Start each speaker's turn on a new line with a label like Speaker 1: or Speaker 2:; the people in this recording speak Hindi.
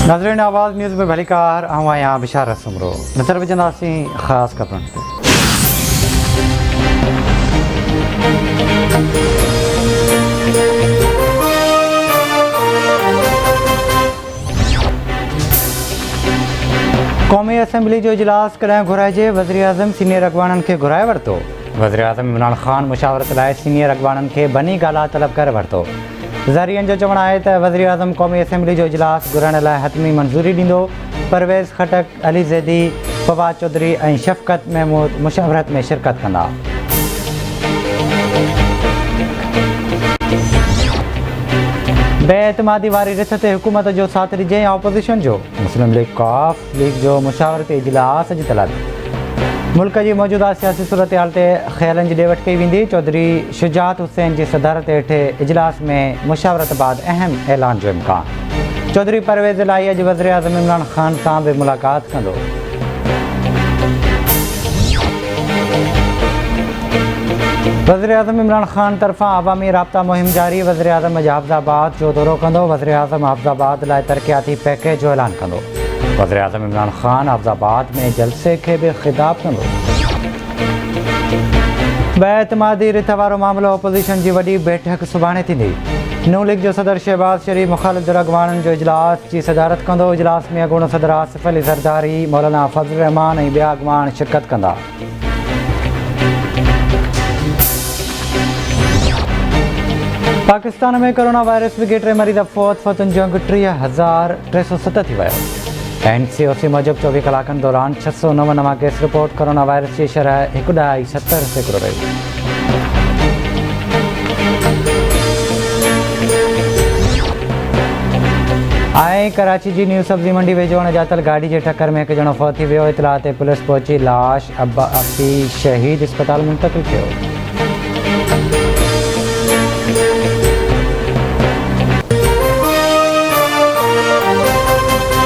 Speaker 1: नाज़रीन आवाज़ न्यूज़ में भलीकार आवां यहाँ बिशारत सुमरो नज़र विझंदासीं ख़ासि ख़बरुनि ते। क़ौमी असेंबली जो इजलास कॾहिं घुराइजे, वज़ीर आज़म सीनियर अॻवाननि खे घुराए वरितो। वज़ीर आज़म इमरान ख़ान मुशावरत लाइ सीनियर अॻवाननि खे बनी ॻाल्हा तलब करे वरितो। ज़रियनि जो चवणु आहे त वज़ीर आज़म क़ौमी असेंबली जो इजलास घुराइण लाइ हतमी मंज़ूरी ॾींदो। परवेज़ खटक, अली ज़ैदी, फवाद चौधरी ऐं शफ़क़त महमूद मुशावरत में शिरकत कंदा। बेएतमादी वारी रिथ ते हुकूमत जो साथ ॾिजे या अपोज़िशन जो, मुस्लिम लीग कॉफ लीग जो मुशावरती इजलास जी तलब। मुल्क जी मौजूदा सियासी सूरत हाल ते ख़्यालनि जी ॾे वठि कई वेंदी। चौधरी शुजात हुसैन जी सदारत हेठि इजलास में मुशावरत बाद अहम ऐलान जो इम्कान। चौधरी परवेज़ इलाही अॼु वज़ीर आज़म इमरान ख़ान सां बि मुलाक़ात कंदो। वज़ीर आज़म इमरान ख़ान तरफ़ां अवामी राब्ता मुहिम जारी। वज़ीर आज़म अॼु हाफ़िज़ाबाद जो दौरो कंदो। वज़ीर आज़म हाफ़िज़ाबाद लाइ तरक़ियाती पैकेज जो ऐलान कंदो। वज़ीर आज़म इमरान ख़ान हाफ़िज़ाबाद में जलसे खे बि ख़िताब कंदो। बेएतमादी रिथ वारो मामिलो अपोज़िशन जी वॾी बैठक सुभाणे थींदी। नून लीग जो सदर शहबाज़ शरीफ़ मुख़ालिफ़ धिर अॻवाननि जो इजलास जी सदारत कंदो। इजलास में अॻूणो सदर आसिफ़ अली ज़रदारी, मौलाना फज़लुर रहमान ऐं ॿिया अॻवान शिरकत कंदा। पाकिस्तान में कोरोना वायरस में 3 मरीज़ फ़ौत, फतुनि जो अंग 30,307 थी वियो। NCOC मूजिबि 24 कलाकनि दौरान 609 नवां केस रिपोर्ट। कोरोना वायरस जी शरह 1.70% रही। ऐं कराची जी न्यू सब्ज़ी मंडी वेझो अणॼातल गाॾी जे टक्कर में हिकु ॼणो फ़ौत थी वियो। इतलाह ते पुलिस पहुची लाश अब्बी शहीद अस्पताल मुंतक़िल कयो।